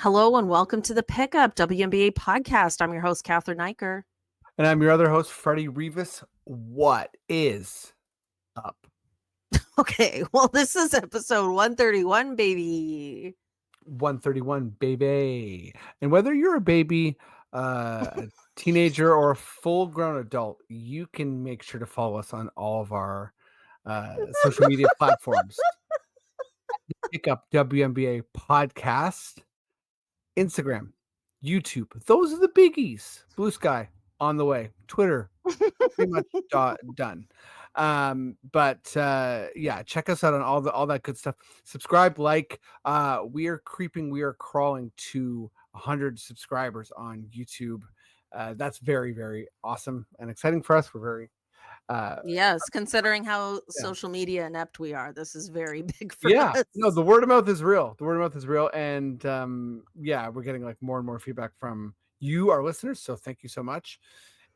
Hello and welcome to the Pickup WNBA podcast. I'm your host, Cathryn Niker. And I'm your other host, Freddie Rivas. What is up? Okay, well, this is episode 131, baby. 131, baby. And whether you're a baby, a teenager, or a full-grown adult, you can make sure to follow us on all of our social media platforms. Pick up WNBA podcast, Instagram, YouTube. Those are the biggies. Blue Sky on the way. Twitter, pretty much done. But yeah, check us out on all that good stuff. Subscribe, like. We are crawling to 100 subscribers on YouTube. That's very, very awesome and exciting for us. We're very Yes, considering how yeah. social media inept we are, this is very big for Yeah, us. no, the word of mouth is real. And yeah, we're getting like more and more feedback from you, our listeners. So thank you so much.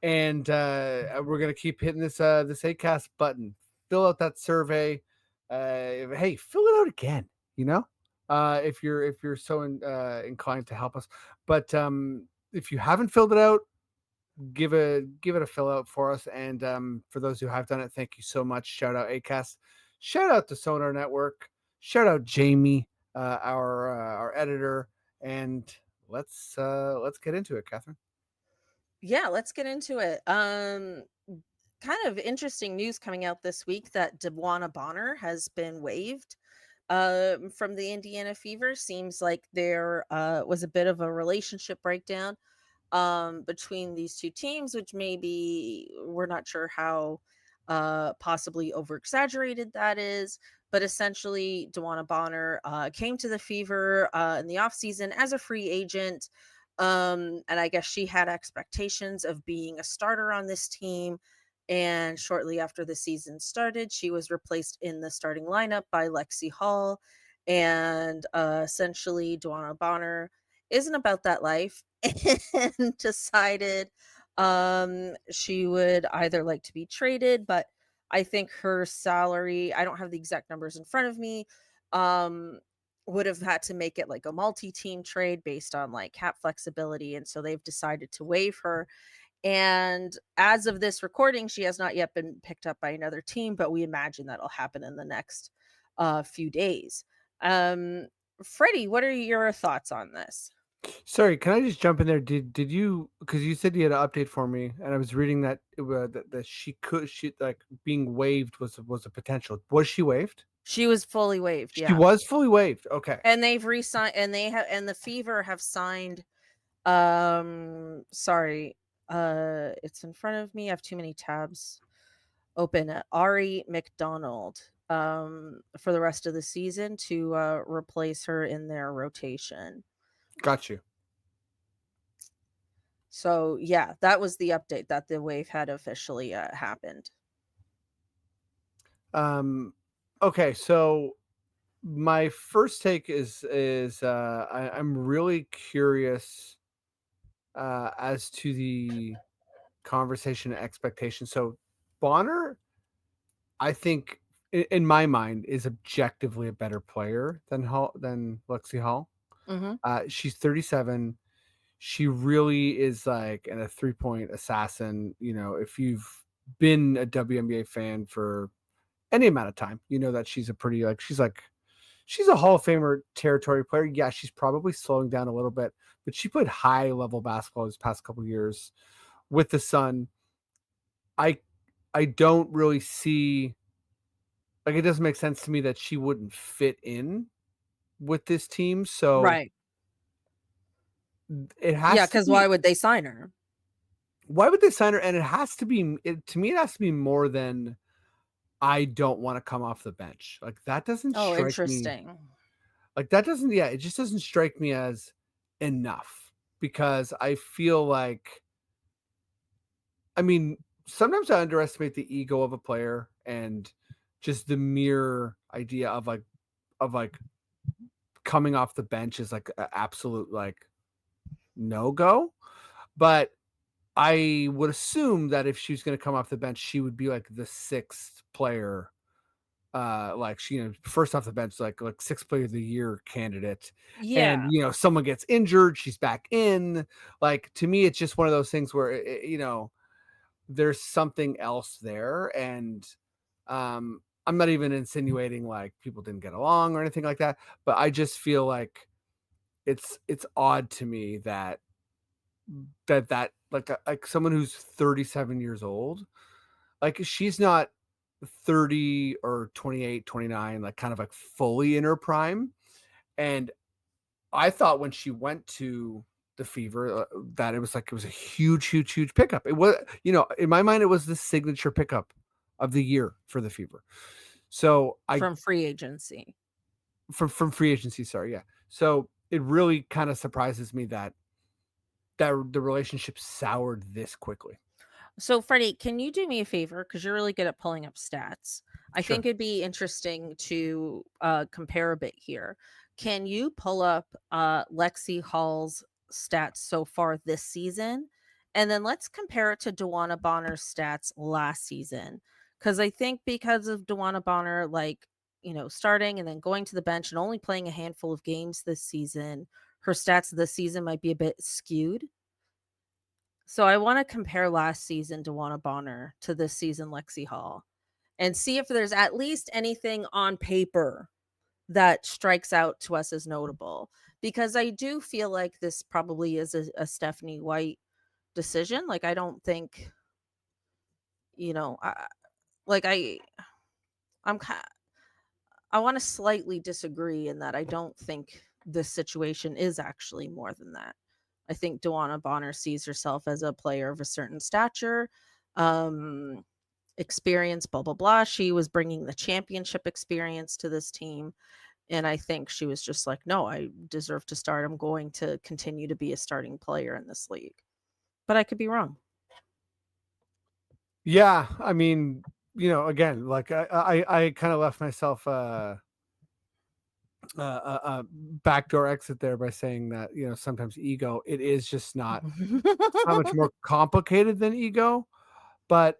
And we're gonna keep hitting this ACAST button. Fill out that survey. Hey, fill it out again. If you're so inclined to help us. But if you haven't filled it out, give it a fill out for us. And for those who have done it, thank you so much. Shout out ACAST. Shout out to Sonar Network. Shout out Jamie, our editor. And let's get into it, Cathryn. Yeah, let's get into it. Kind of interesting news coming out this week that DeWanna Bonner has been waived from the Indiana Fever. Seems like there was a bit of a relationship breakdown between these two teams, which maybe we're not sure how possibly over exaggerated that is. But essentially, DeWanna Bonner came to the Fever in the offseason as a free agent. And I guess she had expectations of being a starter on this team. And shortly after the season started, she was replaced in the starting lineup by Lexi Hall. And essentially, DeWanna Bonner isn't about that life and decided she would either like to be traded, but I think her salary, I don't have the exact numbers in front of me, would have had to make it like a multi-team trade based on like cap flexibility, and so they've decided to waive her. And as of this recording, she has not yet been picked up by another team, but we imagine that'll happen in the next few days. Freddie, what are your thoughts on this? Sorry, can I just jump in there? Did you, because you said you had an update for me, and I was reading that that she like being waived was a potential. Was she waived? She was fully waived, She yeah. was fully waived. Okay. And they've re-signed, and they have, and the Fever have signed. Sorry, it's in front of me. I have too many tabs open. Ari McDonald, for the rest of the season to replace her in their rotation. Got you. So yeah, that was the update that the wave had officially happened. Okay, so my first take is I'm really curious as to the conversation and expectation. So Bonner, I think in my mind, is objectively a better player than Lexi Hall. Mm-hmm. She's 37. She really is like a 3-point assassin. If you've been a WNBA fan for any amount of time, you know that she's she's a Hall of Famer territory player. Yeah, she's probably slowing down a little bit, but she played high level basketball this past couple of years with the Sun. I don't really see, like, it doesn't make sense to me that she wouldn't fit in with this team. So Right. it has Yeah, to because be, why would they sign her? why would they sign her? And it has to be, to me, it has to be more than I don't want to come off the bench. Like, that doesn't Oh, strike me. interesting. Like, that doesn't, yeah, it just doesn't strike me as enough, because I feel like, I mean, sometimes I underestimate the ego of a player and just the mere idea of like coming off the bench is like an absolute like no go. But I would assume that if she was going to come off the bench, she would be like the sixth player like she, first off the bench, like sixth player of the year candidate, and Yeah, someone gets injured, she's back in. Like to me, it's just one of those things where there's something else there, and I'm not even insinuating like people didn't get along or anything like that, but I just feel like it's odd to me that like someone who's 37 years old, like she's not 30 or 28, 29, like kind of like fully in her prime. And I thought when she went to the Fever, that it was a huge, huge, huge pickup. It was, in my mind, it was the signature pickup of the year for the Fever. So I from free agency. from free agency, sorry, yeah. So it really kind of surprises me that the relationship soured this quickly. So, Freddie, can you do me a favor? Because you're really good at pulling up stats. I think Sure. it'd be interesting to compare a bit here. Can you pull up Lexi Hall's stats so far this season? And then let's compare it to DeWanna Bonner's stats last season. Because I think because of DeWanna Bonner, like, starting and then going to the bench and only playing a handful of games this season, her stats this season might be a bit skewed. So I want to compare last season DeWanna Bonner to this season Lexi Hall and see if there's at least anything on paper that strikes out to us as notable. Because I do feel like this probably is a Stephanie White decision. Like I don't think, you know, I, like I'm ki- I want to slightly disagree in that I don't think this situation is actually more than that. I think DeWanna Bonner sees herself as a player of a certain stature, um, experience, blah, blah, blah. She was bringing the championship experience to this team. And I think she was just like, no, I deserve to start. I'm going to continue to be a starting player in this league. But I could be wrong. Yeah, I mean, again, like I kind of left myself backdoor exit there by saying that sometimes ego, it is just not, it's not much more complicated than ego, but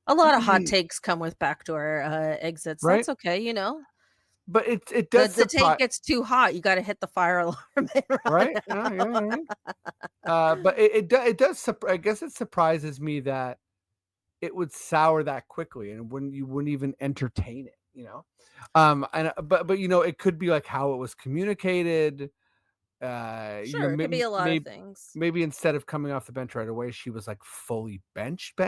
A lot of hot takes come with backdoor exits. right, That's okay. but it The does the tank surprise, gets too hot, you gotta hit the fire alarm and right, yeah, yeah, run. yeah. But it does I guess it surprises me that it would sour that quickly, and you wouldn't even entertain it, and but it could be like how it was communicated. Sure, it could be a lot of things. Maybe instead of coming off the bench right away, she was like fully benched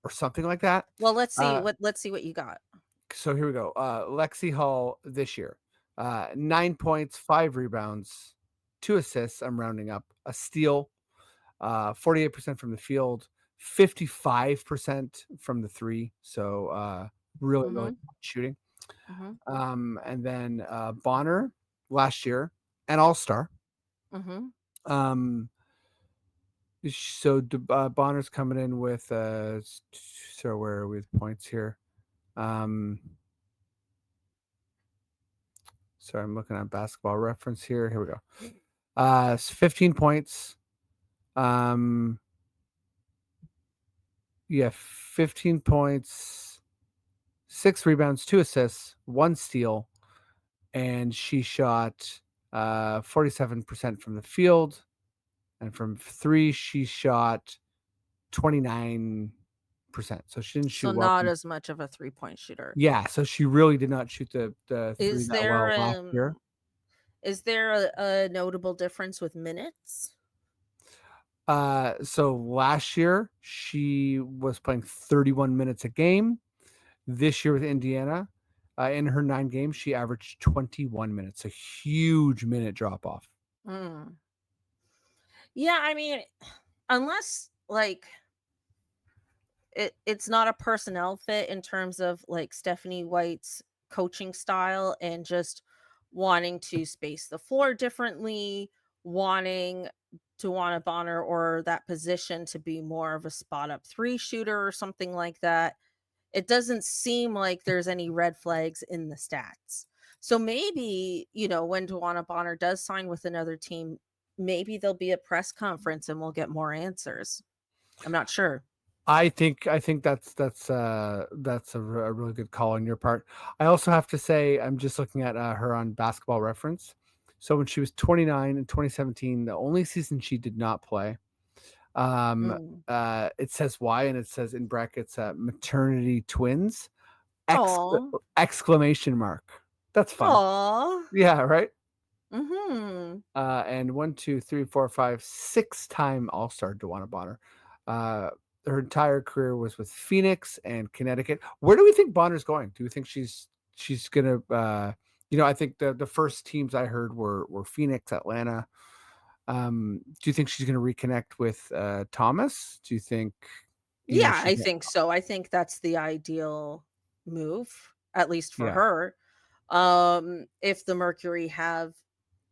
or something like that. Well, let's see Uh, what you got. so here we go. Lexi Hall this year, 9 points, 5 rebounds, 2 assists. I'm rounding up, a steal, 48% from the field, 55% from the three. So really, really Mhm, shooting. mhm, And then Bonner last year, an all star. mhm, Um, so Bonner's coming in with so where are we with points here? Um, sorry, I'm looking at basketball reference here. Here we go. 15 points. Um, yeah, 15 points, 6 rebounds, 2 assists, 1 steal, and she shot 47% from the field, and from three she shot 29%. So she didn't so shoot well not from, as much of a three-point shooter. yeah, so she really did not shoot the three Is that there, well last year. is there a notable difference with minutes? So last year she was playing 31 minutes a game. This year with Indiana, in her 9 games, she averaged 21 minutes, a huge minute drop off. Mm. Yeah, I mean, unless, like, it's not a personnel fit in terms of like Stephanie White's coaching style and just wanting to space the floor differently, wanting Dewana Bonner or that position to be more of a spot up three shooter or something like that. It doesn't seem like there's any red flags in the stats. So maybe, when Dewana Bonner does sign with another team, maybe there'll be a press conference and we'll get more answers. I'm not sure. I think that's a really good call on your part. I also have to say I'm just looking at her on Basketball Reference. So when she was 29 in 2017, the only season she did not play, um, Mm. it says why, and it says in brackets, maternity twins, Aw. exclamation mark. That's fun. Aw. Yeah, right. Mhm. And one, two, three, four, five, six-time All-Star DeWanna Bonner. Uh, her entire career was with Phoenix and Connecticut. Where do we think Bonner's going? Do you think she's gonna? I think the first teams I heard were Phoenix, Atlanta. Do you think she's gonna reconnect with Thomas? Do you think Yeah, she's I think so. I think that's the ideal move, at least for yeah. her. If the Mercury have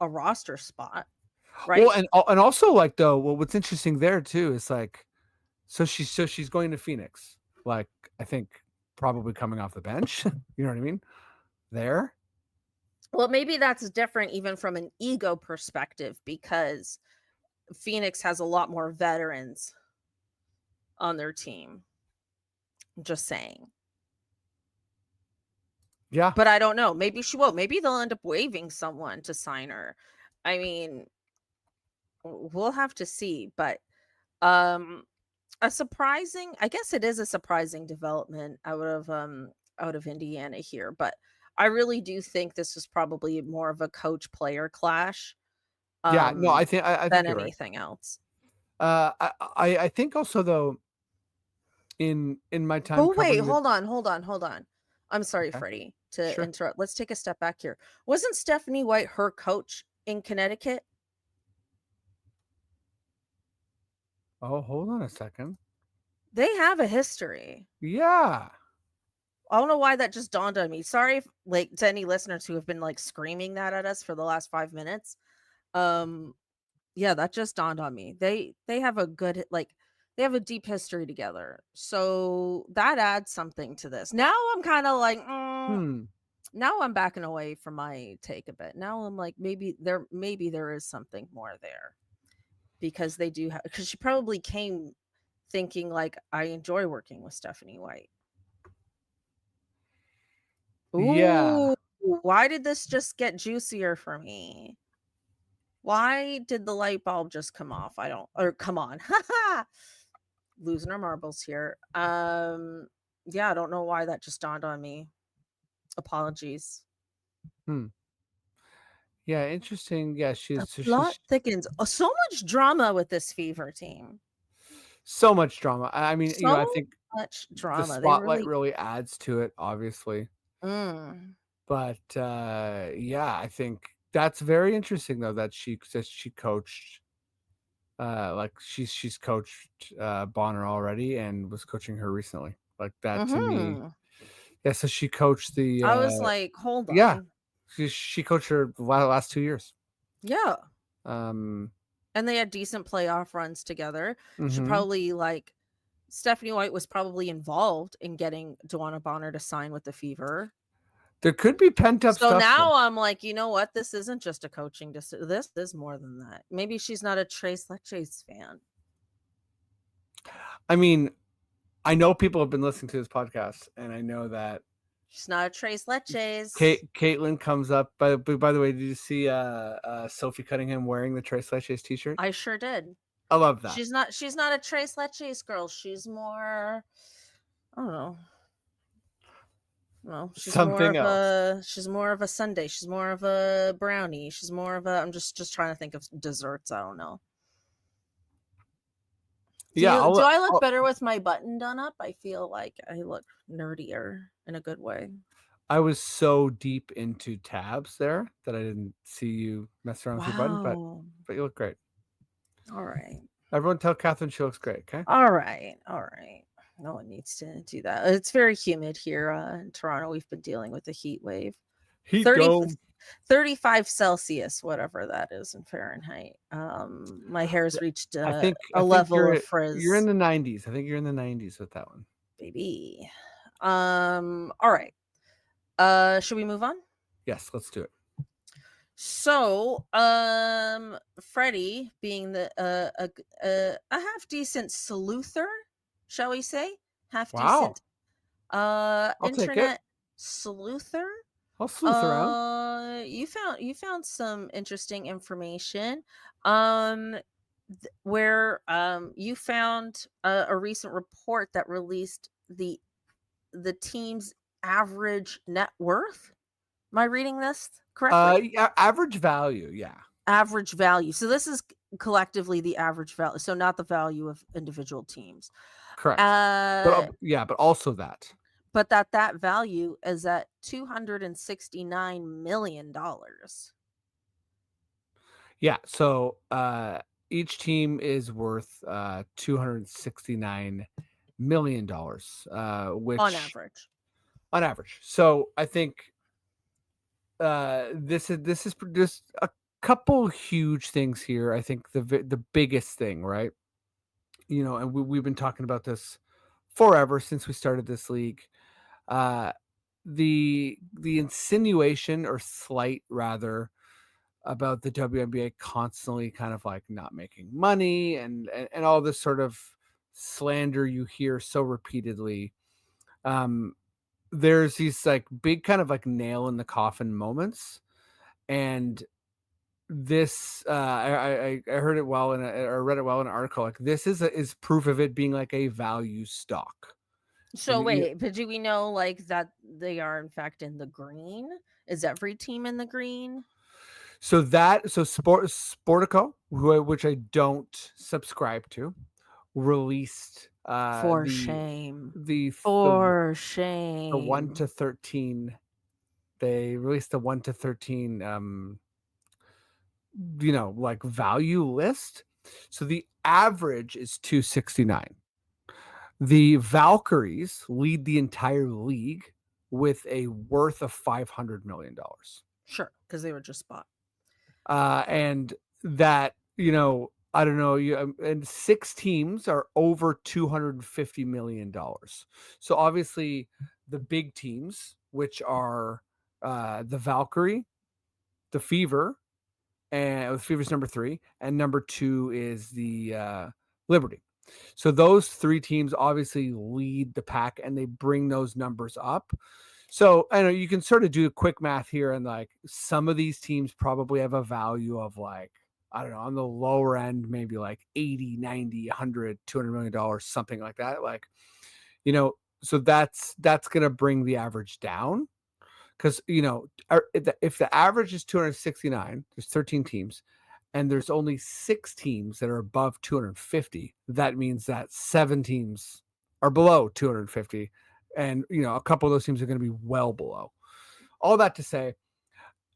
a roster spot, Well, right? and also like though, what's interesting there too is like so she's going to Phoenix. Like I think probably coming off the bench. You know what I mean? There. Well, maybe that's different even from an ego perspective because Phoenix has a lot more veterans on their team. Just saying. Yeah. But I don't know. Maybe she will. Maybe they'll end up waiving someone to sign her. I mean, we'll have to see. But um I guess it is a surprising development out of Indiana here, but I really do think this was probably more of a coach player clash Yeah. No, um I than think you're right. anything else. I think also though in my time Oh wait, covering the hold on. I'm sorry, okay. Freddie, to Sure. interrupt. Let's take a step back here. Wasn't Stephanie White her coach in Connecticut? Oh, hold on a second. They have a history. Yeah. I don't know why that just dawned on me. Sorry if, like, to any listeners who have been like screaming that at us for the last 5 minutes. Um, yeah, that just dawned on me. They have a good like they have a deep history together. So that adds something to this. Now I'm kind of like, Hmm. now I'm backing away from my take a bit. Now I'm like, maybe there is something more there because they do have because she probably came thinking like I enjoy working with Stephanie White. Yeah. Ooh, why did this just get juicier for me? Why did the light bulb just come off? I don't or come on. Losing our marbles here. Yeah, I don't know why that just dawned on me. Apologies. Hmm. Yeah. Interesting. Yeah. The She's plot thickens. Oh, so much drama with this Fever team. so much drama. I mean, I So think much the drama. They spotlight really really adds to it, obviously. mm. But yeah, I think that's very interesting though that she coached like she's coached Bonner already and was coaching her recently. Like that to me. Mhm. Yeah, so she coached the I was like, "Hold yeah, on." she coached her the last 2 years. Yeah. Um And they had decent playoff runs together. She mhm. probably like Stephanie White was probably involved in getting DeWanna Bonner to sign with the Fever. There could be pent up So stuff though. now I'm like, you know what? This isn't just a coaching this is more than that. Maybe she's not a Trace Leches fan. I mean, I know people have been listening to this podcast and I know that She's not a Trace Leches. Caitlin comes up. By the way, did you see Sophie Cunningham wearing the Trace Leches t-shirt? I sure did. I love that. She's not a Trace Leches girl. She's more I don't know. Well, Something else. she's more of a sundae. She's more of a brownie. She's more of a I'm just trying to think of desserts. I don't know. Yeah, Do I look better with my button done up? I feel like I look nerdier in a good way. I was so deep into tabs there that I didn't see you mess around with your button, Wow. but you look great. All right. Everyone tell Catherine she looks great, okay? All right. All right. No one needs to do that. It's very humid here in Toronto. We've been dealing with a heat wave. Heat 30 dome. 35 Celsius, whatever that is in Fahrenheit. My Yeah, hair's reached I a think level of you're in frizz, the 90s. I think you're in the 90s with that one. baby. All right. Should we move on? Yes, let's do it. So, Freddie being a half decent sleuther, shall we say? Half Wow. decent I'll take it. internet sleuther. I'll sleuth around. You found some interesting information. Um, where you found a recent report that released the team's average net worth. Am I reading this correctly? Yeah, average value, yeah, Average value. So this is collectively the average value. So not the value of individual teams. correct. But, Uh, yeah, but also that. but that value is at $269 million. Yeah, so, each team is worth, $269 million, On which average. on average. So, I think, this is just a couple huge things here. I think the biggest thing, right? And we've been talking about this forever since we started this league. Uh, the insinuation or slight rather about the WNBA constantly kind of like not making money and all this sort of slander you hear so repeatedly. Um, there's these like big kind of like nail in the coffin moments, and this I heard it well in or read it well in an article. Like this is proof of it being like a value stock. So wait, but do we know like that they are in fact in the green? Is every team in the green? So Sportico, which I don't subscribe to, released For shame. the the For the 1 shame. to 13. They released the 1 to 13 like value list. So the average is 269. The Valkyries lead the entire league with a worth of $500 million. Sure, because they were just bought. And that, I don't know, and six teams are over $250 million. So obviously, the big teams, which are the Valkyrie, the Fever, and the Fever's number three, and number two is the Liberty. So those three teams obviously lead the pack, and they bring those numbers up. So I know you can sort of do quick math here, and like some of these teams probably have a value of like, I don't know, on the lower end, maybe like 80, 90, 100, $200 million, something like that. Like, so that's going to bring the average down because, if the average is 269, there's 13 teams, and there's only six teams that are above 250. That means that seven teams are below 250. And, a couple of those teams are going to be well below. All that to say,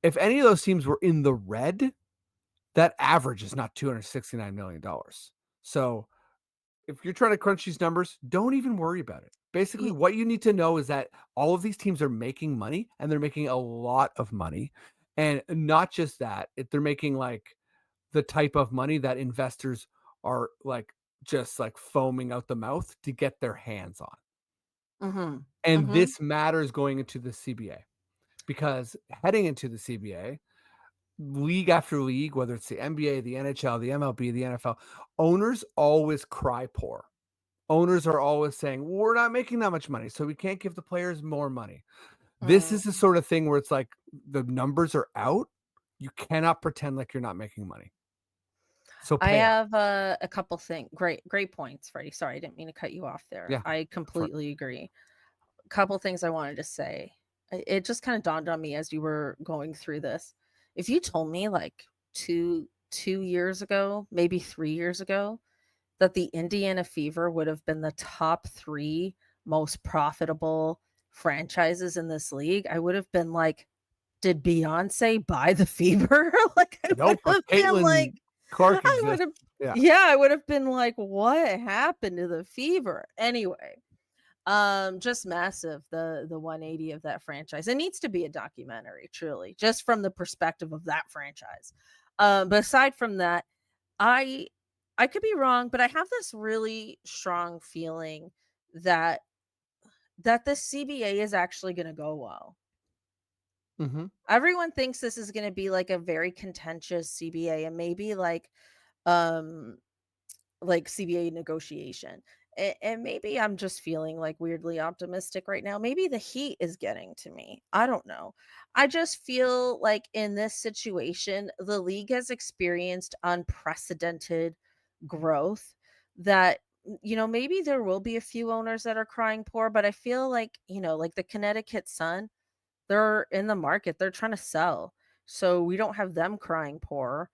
if any of those teams were in the red, that average is not $269 million. So if you're trying to crunch these numbers, don't even worry about it. Basically, Ye- what you need to know is that all of these teams are making money, and they're making a lot of money. And not just that, they're making like the type of money that investors are like just like foaming out the mouth to get their hands on. Mhm. And Mhm. this matters going into the CBA because heading into the CBA, league after league, whether it's the NBA, the NHL, the MLB, the NFL, owners always cry poor. Owners are always saying, we're not making that much money, so we can't give the players more money. This Mm. is the sort of thing where it's like the numbers are out. You cannot pretend like you're not making money. So I pay up. have a couple things. Great points, Freddie. Sorry, I didn't mean to cut you off there. Yeah. I For completely agree. Couple things I wanted to say. It just kind of dawned on me as you were going through this. If you told me like two years ago, maybe 3 years ago, that the Indiana Fever would have been the top three most profitable franchises in this league, I would have been like, did Beyonce buy the Fever? Like I would Nope, or have been like, Caitlin Clark I would exists. have, Yeah. yeah, I would have been like, what happened to the Fever? Anyway, just massive the 180 of that franchise. It needs to be a documentary, truly, just from the perspective of that franchise. But aside from that, I I could be wrong, but I have this really strong feeling that this CBA is actually going to go well. Mhm. Everyone thinks this is going to be like a very contentious CBA and maybe um like CBA negotiation. And maybe I'm just feeling like weirdly optimistic right now. Maybe the heat is getting to me. I don't know. I just feel like in this situation, the league has experienced unprecedented growth that maybe there will be a few owners that are crying poor, but I feel like, like the Connecticut Sun, they're in the market, they're trying to sell. So we don't have them crying poor.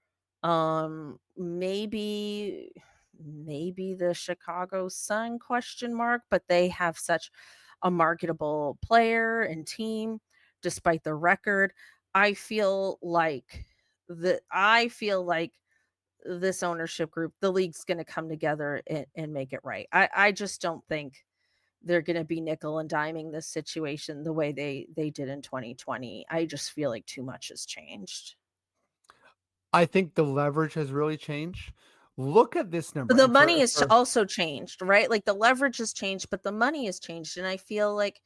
Maybe the Chicago Sun question mark, but they have such a marketable player and team despite the record. I feel like I feel like this ownership group, the league's going to come together and make it right. I just don't think they're gonna be nickel and diming this situation the way they did in 2020. I just feel like too much has changed. I think the leverage has really changed. Look at this number, The and money for is also changed, right? Like, the leverage has changed, but the money has changed, and I feel like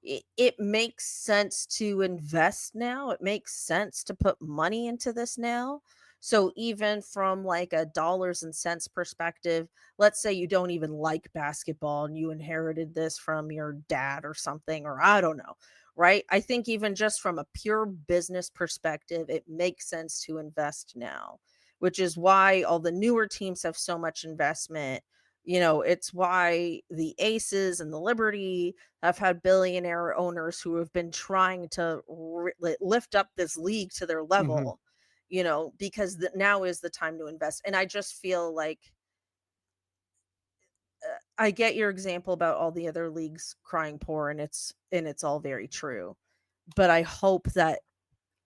it makes sense to invest now. It makes sense to put money into this now. So even from like a dollars and cents perspective, let's say you don't even like basketball and you inherited this from your dad or something, or I don't know, right? I think even just from a pure business perspective, it makes sense to invest now, which is why all the newer teams have so much investment. It's why the Aces and the Liberty have had billionaire owners who have been trying to lift up this league to their Mhm. level, because now is the time to invest. And I just feel like I get your example about all the other leagues crying poor, and it's all very true. But I hope that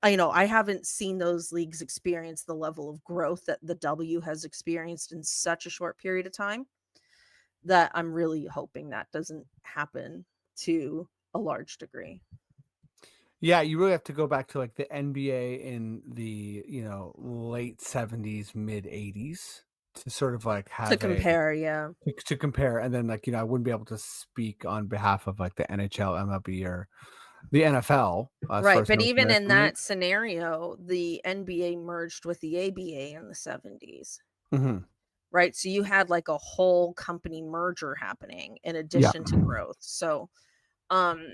I haven't seen those leagues experience the level of growth that the W has experienced in such a short period of time, that I'm really hoping that doesn't happen to a large degree. Yeah, you really have to go back to, like, the NBA in the, late '70s, mid '80s to sort of, like, To have a compare, yeah. to compare, and then, like, I wouldn't be able to speak on behalf of, like, the NHL, MLB, or the NFL as far Right, as but North even in American that leagues. scenario, the NBA merged with the ABA in the '70s, Mhm. right? So you had, like, a whole company merger happening in Yeah. addition to growth. So, um,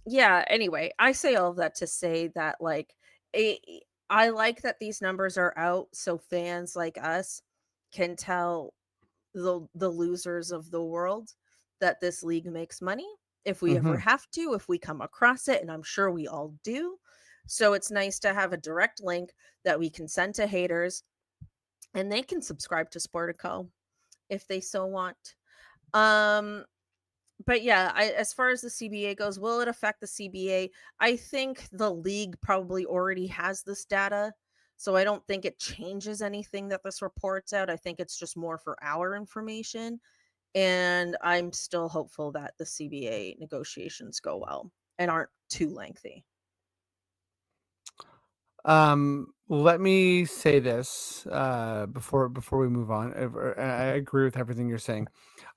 yeah, anyway, I say all of that to say that, like, eh, I like that these numbers are out so fans like us can tell the losers of the world that this league makes money if we ever Mhm. have to, if we come across it, and I'm sure we all do. So it's nice to have a direct link that we can send to haters, and they can subscribe to Sportico if they so want. Um, but yeah, as far as the CBA goes, will it affect the CBA? I think the league probably already has this data. So I don't think it changes anything that this reports out. I think it's just more for our information. And I'm still hopeful that the CBA negotiations go well and aren't too lengthy. Let me say this before we move on. I agree with everything you're saying.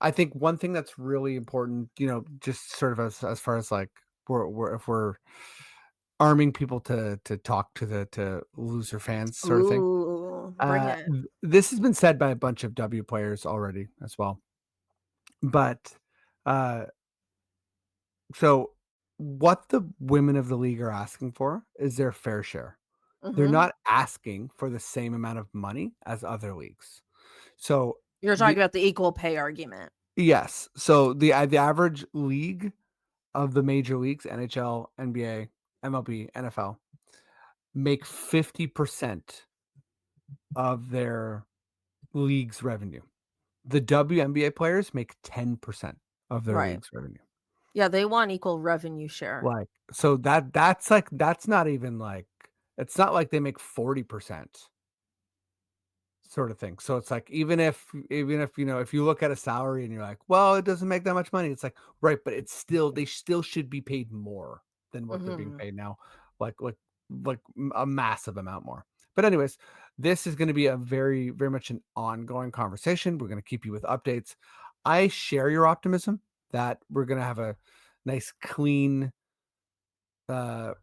I think one thing that's really important, just sort of as far as like we're if we're arming people to talk to the to loser fans sort of thing. Ooh, bring it. This has been said by a bunch of W players already as well. But uh, so what the women of the league are asking for is their fair share. They're Mhm. not asking for the same amount of money as other leagues. So You're talking the about the equal pay argument. yes, so the average league of the major leagues, NHL, NBA, MLB, NFL, make 50% of their league's revenue. The WNBA players make 10% of their Right. league's revenue. Yeah, they want equal revenue share. Like, so that's like that's not even like it's not like they make 40%. Sort of thing. So it's like even if, if you look at a salary and you're like, "Well, it doesn't make that much money." It's like, right, but it's still they still should be paid more than what they're being Mhm. paid now, like like a massive amount more. But anyways, this is gonna be a very, very much an ongoing conversation. We're gonna keep you with updates. I share your optimism that we're gonna have a nice clean, uh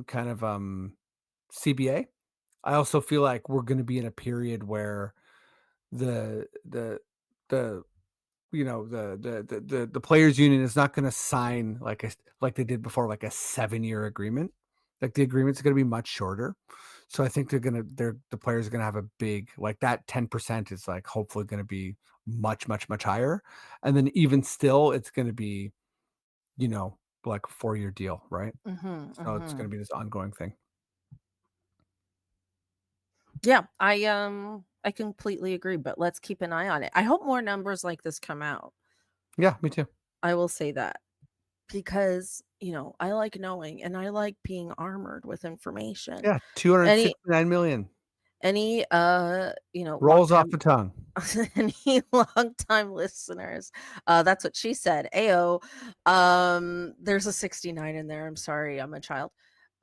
kind of CBA. I also feel like we're gonna be in a period where the the the the players union is not going to sign like they did before, like a 7-year agreement. Like the agreement's going to be much shorter. So I think the players are going to have a big, like that 10% is like hopefully going to be much, much, much higher. And then even still, it's going to be, like a 4-year deal, right? Mhm, So it's going mhm. to be this ongoing thing. Yeah, I completely agree, but let's keep an eye on it. I hope more numbers like this come out. Yeah, me too. I will say that because, I like knowing and I like being armored with information. Yeah, Any 269 million long rolls off time the tongue. any long-time listeners, that's what she said. Ayo. There's a 69 in there. I'm sorry, I'm a child.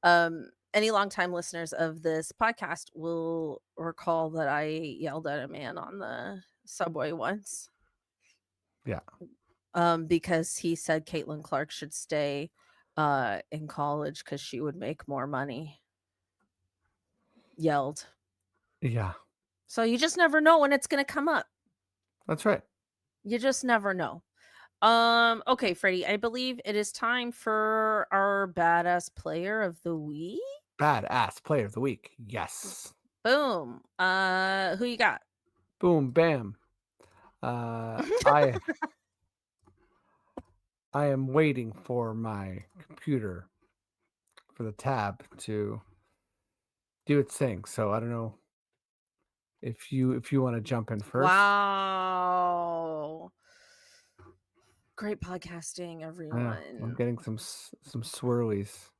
Any longtime listeners of this podcast will recall that I yelled at a man on the subway once, Yeah, because he said Caitlin Clark should stay in college because she would make more money. Yelled. yeah, So you just never know when it's going to come up. that's right. You just never know. Okay, Freddie, I believe it is time for our badass player of the week. Badass player of the week. Yes. Boom. Who you got? Boom, bam. I am waiting for my computer for the tab to do its thing. So I don't know if you want to jump in first. Wow. Great podcasting, I know I'm everyone. getting some swirlies.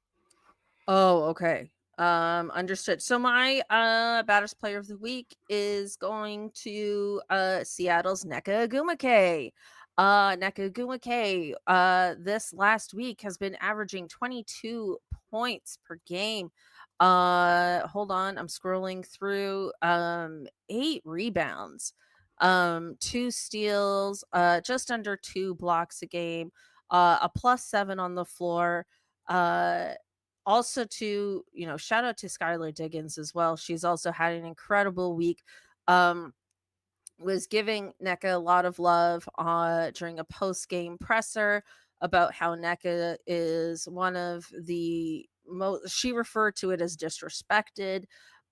Oh, okay. Understood. So my baddest player of the week is going to Seattle's Neka Agumake. Neka Agumake this last week has been averaging 22 points per game. Hold on, I'm scrolling through. 8 rebounds, 2 steals, just under 2 blocks a game, a +7 on the floor. Also to, shout out to Skylar Diggins as well. She's also had an incredible week. Um, was giving NECA a lot of love during a post-game presser about how NECA is one of the most, she referred to it as disrespected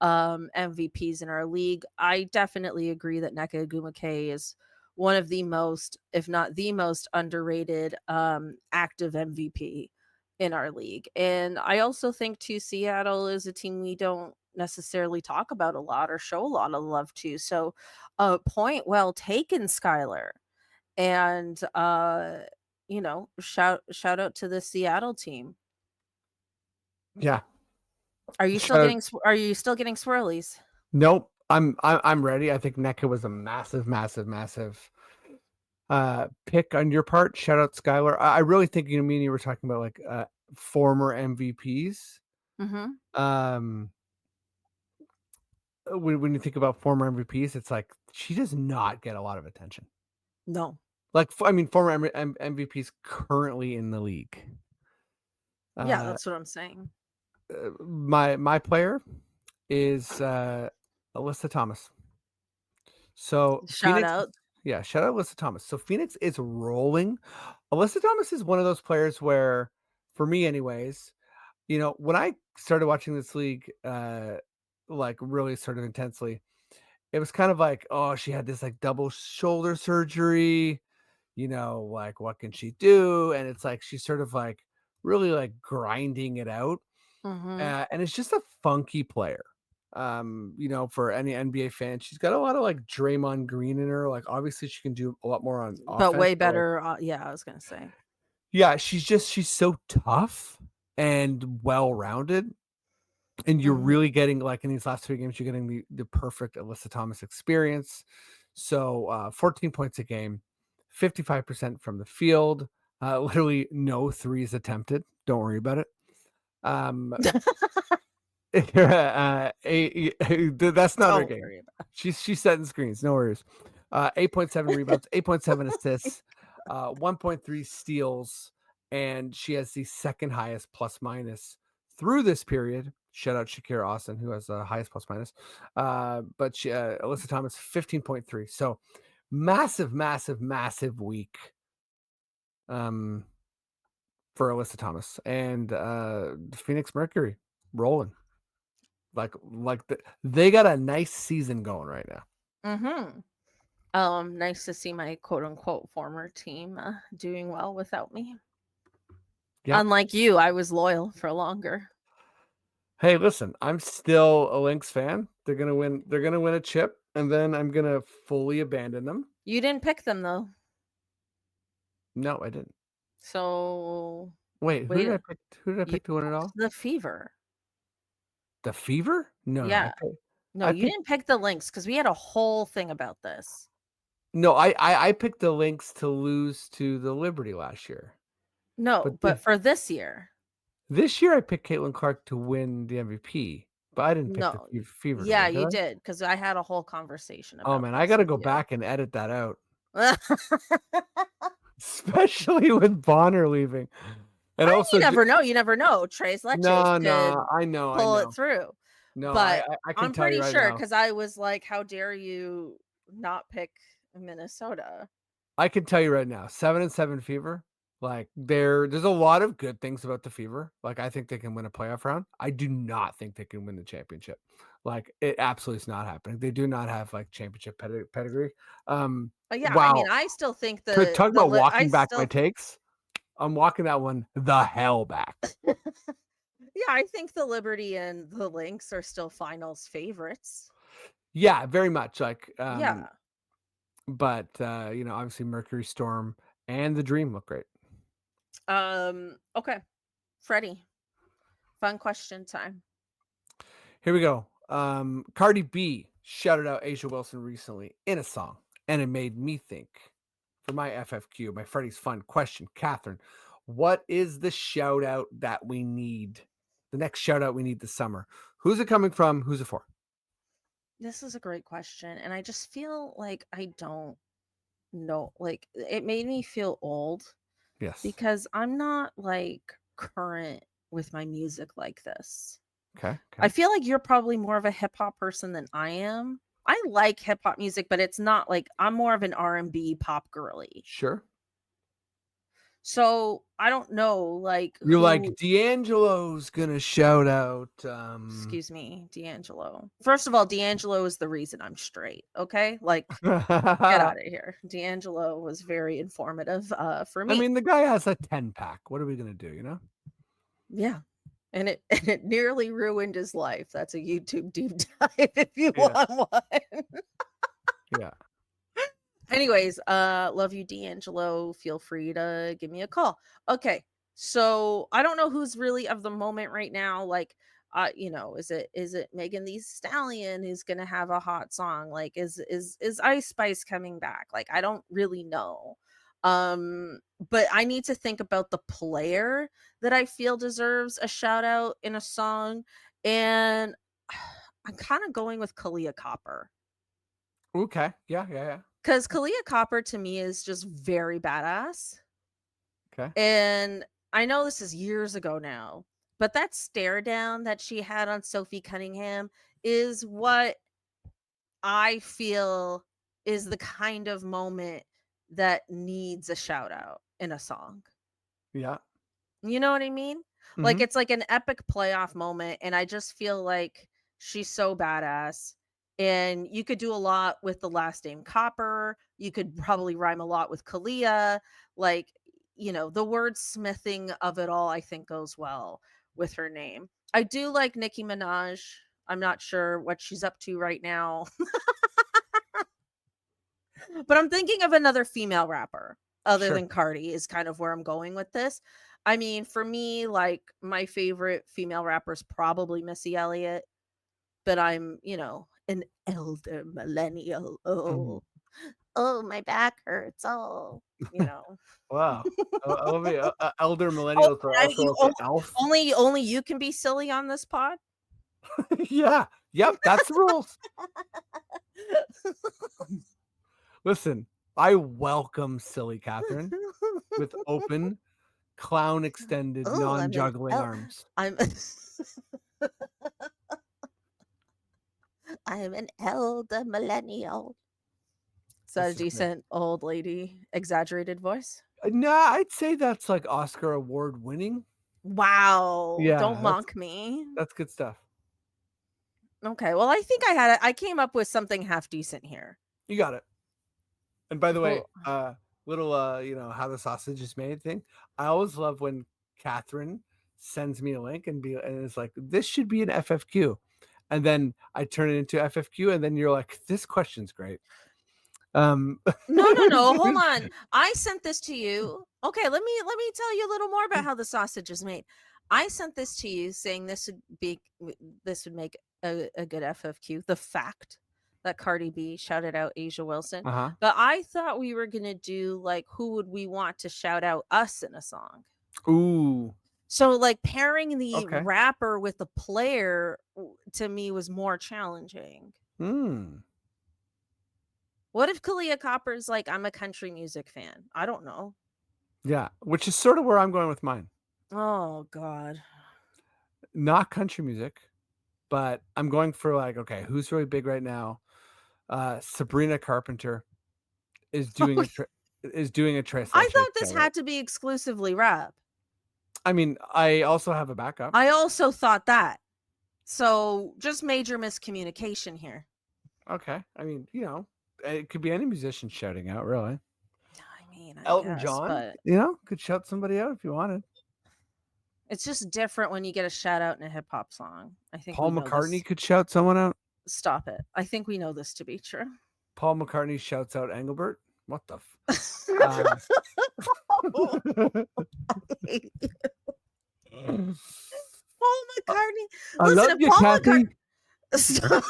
MVPs in our league. I definitely agree that NECA Agumake is one of the most, if not the most underrated active MVP in our league. And I also think too Seattle is a team we don't necessarily talk about a lot or show a lot of love to. So point well taken, Skylar. And shout out to the Seattle team. Yeah. Are you still getting swirlies? Nope. I'm ready. I think NECA was a massive, massive, massive pick on your part. Shout out Skylar. I really think me and you were talking about like former MVPs. Mhm. Um when you think about former MVPs, it's like she does not get a lot of attention. No. Like I mean, former MVPs currently in the league. Yeah, Uh, that's what I'm saying. my player is Alyssa Thomas. So Shout Phoenix, out. yeah, shout out Alyssa Thomas. So Phoenix is rolling. Alyssa Thomas is one of those players where, for me, anyways, when I started watching this league, like really sort of intensely, it was kind of like, oh, she had this like double shoulder surgery. Like what can she do? And it's like she's sort of like really like grinding it out. Mhm. And it's just a funky player. For any NBA fan, she's got a lot of like Draymond Green in her. Like obviously she can do a lot more on But offense, way but like better, yeah, I was gonna say. yeah, she's so tough and well-rounded. And you're Mhm. really getting like in these last 3 games, you're getting the perfect Alyssa Thomas experience. So 14 points a game, 55% from the field, literally no threes attempted. Don't worry about it. Um, that's not her Don't game. worry about She's setting screens, no worries. 8.7 rebounds, 8.7 assists, 1.3 steals, and she has the second highest plus minus through this period. Shout out Shakira Austin, who has the highest plus minus. But Alyssa Thomas 15.3. So Massive, massive, massive week um, for Alyssa Thomas and Phoenix Mercury rolling. They got a nice season going right now. Mm-hmm. Nice to see my quote unquote former team doing well without me. Yep. Unlike you, I was loyal for longer. Hey, listen, I'm still a Lynx fan. They're gonna win. They're gonna win a chip, and then I'm gonna fully abandon them. You didn't pick them though. No, I didn't. So Wait, who wait, did I pick? Who did I you pick to win it picked all? the Fever. The Fever? No, Yeah. No, I you picked. didn't pick the Lynx because we had a whole thing about this. No, I picked the Lynx to lose to the Liberty last year. But No, but for this year. this year I picked Caitlin Clark to win the MVP, but I didn't pick the No. Fever to Yeah, win, did you I? did because I had a whole conversation Oh about man, I this gotta with go you. back and edit that out, especially with Bonner leaving, and I mean, also you never know. Tres Leches no, could no, I pull it know. through. No, But I can I'm tell you pretty right sure now. because I was like, "How dare you not pick Minnesota?" I can tell you right now, 7-7 Fever. Like there's a lot of good things about the Fever. Like I think they can win a playoff round. I do not think they can win the championship. Like it absolutely is not happening. They do not have like championship pedigree. But yeah, I mean, Wow. I still think To talk about I walking back my still takes, I'm walking that one the hell back. yeah, I think the Liberty and the Lynx are still finals favorites. Yeah, very much like Yeah. but obviously Mercury Storm and the Dream look great. Okay. Freddie, fun question time. Here we go. Cardi B shouted out Asia Wilson recently in a song, and it made me think for my FFQ, my Freddy's Fun question, Cathryn, what is the shout out that we need? The next shout out we need this summer. Who's it coming from? Who's it for? This is a great question, and I just feel like I don't know. Like it made me feel old Yes. because I'm not like current with my music like this. Okay. I Okay. feel like you're probably more of a hip hop person than I am. I like hip hop music, but it's not like I'm more of an R&B pop girly. Sure. So, I don't know like You're like who D'Angelo's gonna shout out. excuse me, D'Angelo. First of all, D'Angelo is the reason I'm straight, okay? Like get I out of here. D'Angelo was very informative for me. mean, the guy has a 10 pack. What are we gonna do? Yeah. And it and it nearly ruined his life. That's a YouTube deep dive if you Yeah. want one. Yeah. Anyways, love you, D'Angelo. Feel free to give me a call. Okay, so I don't know who's really of the moment right now. Like, is it Megan Thee Stallion who's gonna have a hot song? Like, is Ice Spice coming back? Like, I don't really know. But I need to think about the player that I feel deserves a shout out in a song, and I'm kind of going with Kalia Copper. Okay. Yeah. Yeah. Yeah. 'Cause Kalia Copper to me is just very badass, Okay. and I know this is years ago now, but that stare down that she had on Sophie Cunningham is what I feel is the kind of moment that needs a shout out in a song. Yeah. You know what I mean? Like, Mhm. it's like an epic playoff moment, and I just feel like she's so badass. And you could do a lot with the last name Copper. You could probably rhyme a lot with Kalia. Like, the wordsmithing of it all, I think, goes well with her name. I do like Nicki Minaj. I'm not sure what she's up to right now, but I'm thinking of another female rapper other Sure. than Cardi is kind of where I'm going with this. I mean, for me, like my favorite female rapper is probably Missy Elliott, but I'm, an elder millennial. Mhm. Oh, my back hurts. Oh, you know. Wow. I love it. Elder Oh, millennials are yeah, also you like the elf. only you can be silly on this pod. Yeah. Yep. That's the rules. Listen, I welcome silly Catherine with open, clown extended, Oh, non-juggling arms. I'm I'm an elder millennial. Is that a This is great. decent old lady exaggerated voice? No, I'd say that's like Oscar award winning. Wow, don't Yeah, mock me. that's good stuff. Okay, well, I think I came up with something half decent here. You got it. And by the way, Well, little how the sausage is made thing. I always love when Cathryn sends me a link and it's like, this should be an FFQ. And then I turn it into FFQ, and then you're like, this question's great. no, no, no, hold on. I sent this to you. Okay, let me tell you a little more about how the sausage is made. I sent this to you saying this would make a good FFQ. The fact that Cardi B shouted out Asia Wilson, Uh-huh. but I thought we were gonna do like who would we want to shout out us in a song. Ooh, So like pairing the okay. rapper with the player to me was more challenging. Hmm. What if Kalia Copper's like, I'm a country music fan? I don't know. Yeah, which is sort of where I'm going with mine. Oh God. Not country music, but I'm going for like, okay, who's really big right now? Sabrina Carpenter is doing a Trace I Letches thought this shout out. had to be exclusively rap. I mean, I also have a backup. I also thought that. So just major miscommunication here. Okay. I mean, it could be any musician shouting out, really. I mean, I Elton guess, John, but could shout somebody out if you wanted. it's just different when you get a shout out in a hip hop song. I think we Paul know McCartney this. could shout someone out. Stop it. I think we know this to be true. Paul McCartney shouts out Engelbert. What the uh, Paul McCartney. I Listen, love if you, Paul Kathy. McCartney. Stop.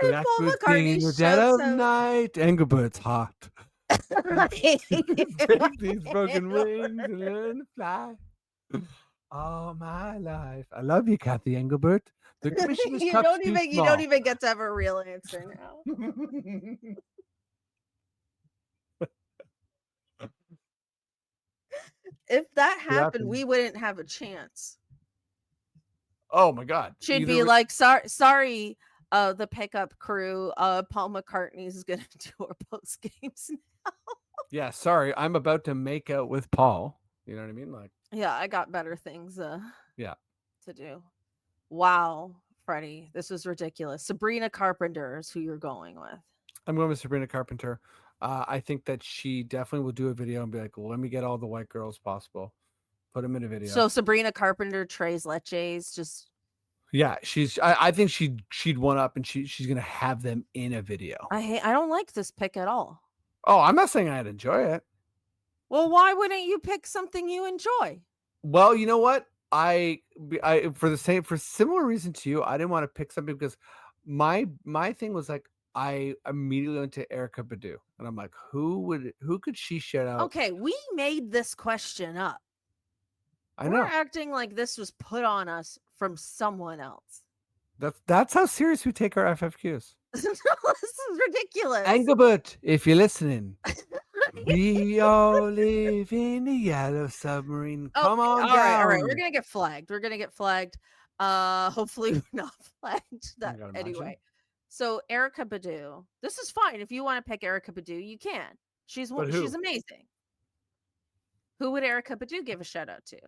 If Paul Blackbird McCartney sing in the dead shouts of out. night. Engelbert's hot. Take these broken You wings and learn to fly. All my life. I love you, Kathy Engelbert. The Commissioner's Cup's too you don't small. even get to have a real answer now. If that What happened, happened? we wouldn't have a chance. Oh my god. She'd Either be we like, sorry, the pickup crew, Paul McCartney's gonna do our post games. Yeah, sorry. I'm about to make out with Paul. You know what I mean? Like, Yeah, I got better things yeah. to do. Wow, Freddie, this was ridiculous. Sabrina Carpenter is who you're going with. I'm going with Sabrina Carpenter. I think that she definitely will do a video and be like, well, let me get all the white girls possible. Put them in a video. So Sabrina Carpenter, Trey's Leches, just Yeah, I think she'd one up and she's gonna have them in a video. I don't like this pick at all. Oh, I'm not saying I'd enjoy it. Well, why wouldn't you pick something you enjoy? Well, you know what? I for similar reason to you, I didn't want to pick something because my thing was like I immediately went to Erica Badu, and I'm like, who could she shout out? Okay, we made this question up. I We're know acting like this was put on us from someone else. that's how serious we take our FFQs. This is ridiculous. Engelbert, if you're listening, we all live in a yellow submarine. Okay, Come on all right, all right. We're down. gonna get flagged. We're gonna get flagged. Hopefully we're not flagged. I That gotta imagine. anyway. So Erica Badu. This is fine. If you want to pick Erica Badu, you can. But She's who? amazing. Who would Erica Badu give a shout out to?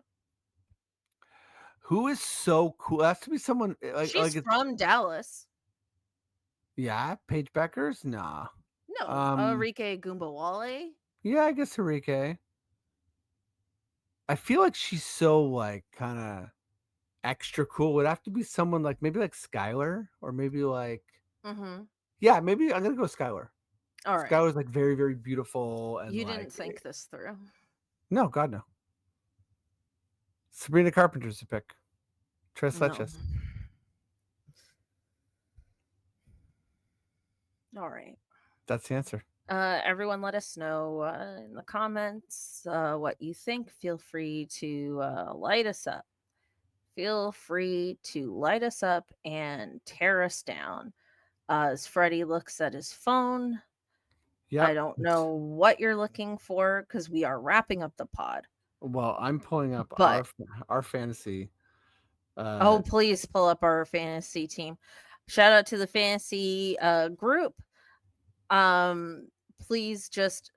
Who is so cool? It has to be someone She's it's from Dallas. yeah, Paige Beckers? Nah. No, Enrique Gumbawale. Yeah, I guess Enrique. I feel like she's so like kind of extra cool. Would have to be someone like maybe like Skylar or maybe like Mm-hmm. yeah, maybe I'm gonna go Skylar. All right. Skylar's like very, very beautiful and You like didn't think this through. no, God no. Sabrina Carpenter's a pick. Tres No. Leches. All right. That's the answer. Everyone let us know in the comments what you think. Feel free to light us up. Feel free to light us up and tear us down. As Freddie looks at his phone, I Yep. don't know what you're looking for because we are wrapping up the pod. Well, I'm pulling up But our fantasy. oh, please pull up our fantasy team. Shout out to the fantasy group. Um, please just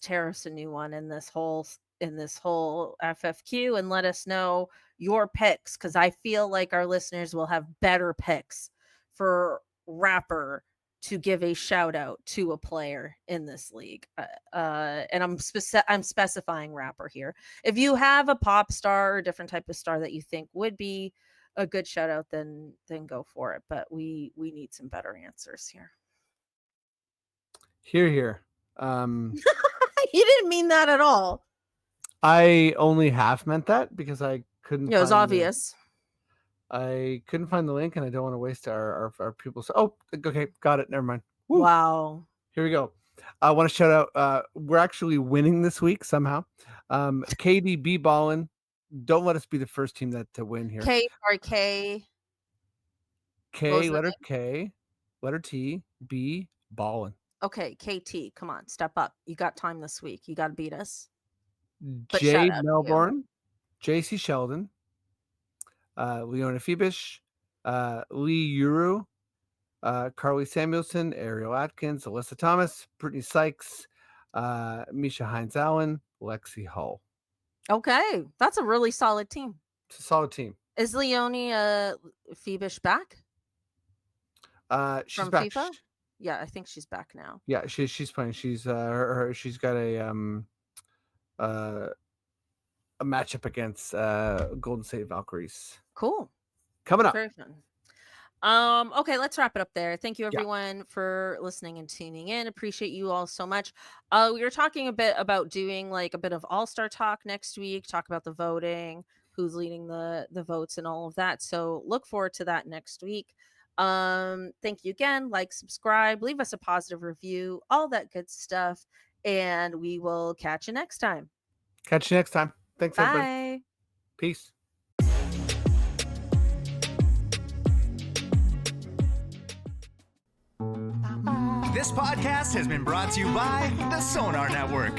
tear us a new one in this whole FFQ and let us know your picks, because I feel like our listeners will have better picks for rapper to give a shout out to a player in this league. And I'm specifying rapper here. If you have a pop star or a different type of star that you think would be a good shout out, then go for it. But we need some better answers here. Here, here. You didn't mean that at all. I only half meant that because I couldn't It was find obvious. I couldn't find the link, and I don't want to waste our people's. Oh, okay, got it. Never mind. Woo. Wow. Here we go. I want to shout out. We're actually winning this week somehow. KDB ballin'. Don't let us be the first team to win here. K. Letter K, letter T, B, ballin'. Okay, KT, come on, step up. You got time this week. You got to beat us. But Jade shout out to you. Melbourne, JC Sheldon, Leona Phoebish, Lee Uru, Carly Samuelson, Ariel Atkins, Alyssa Thomas, Brittany Sykes, Misha Hines Allen, Lexi Hull. Okay, that's a really solid team. It's a solid team. Is Leonie Phoebish back? She's from back. FIFA? Yeah, I think she's back now. Yeah, she's playing. She's she's got a matchup against Golden State Valkyries. Cool. Coming up. Very fun. Okay, let's wrap it up there. Thank you everyone for listening and tuning in. Appreciate you all so much. We were talking a bit about doing like a bit of all-star talk next week, talk about the voting, who's leading the votes and all of that. So look forward to that next week. Thank you again. Like, subscribe, leave us a positive review, all that good stuff, and we will catch you next time. Catch you next time. Thanks, Bye. everybody. Peace. This podcast has been brought to you by the Sonar Network.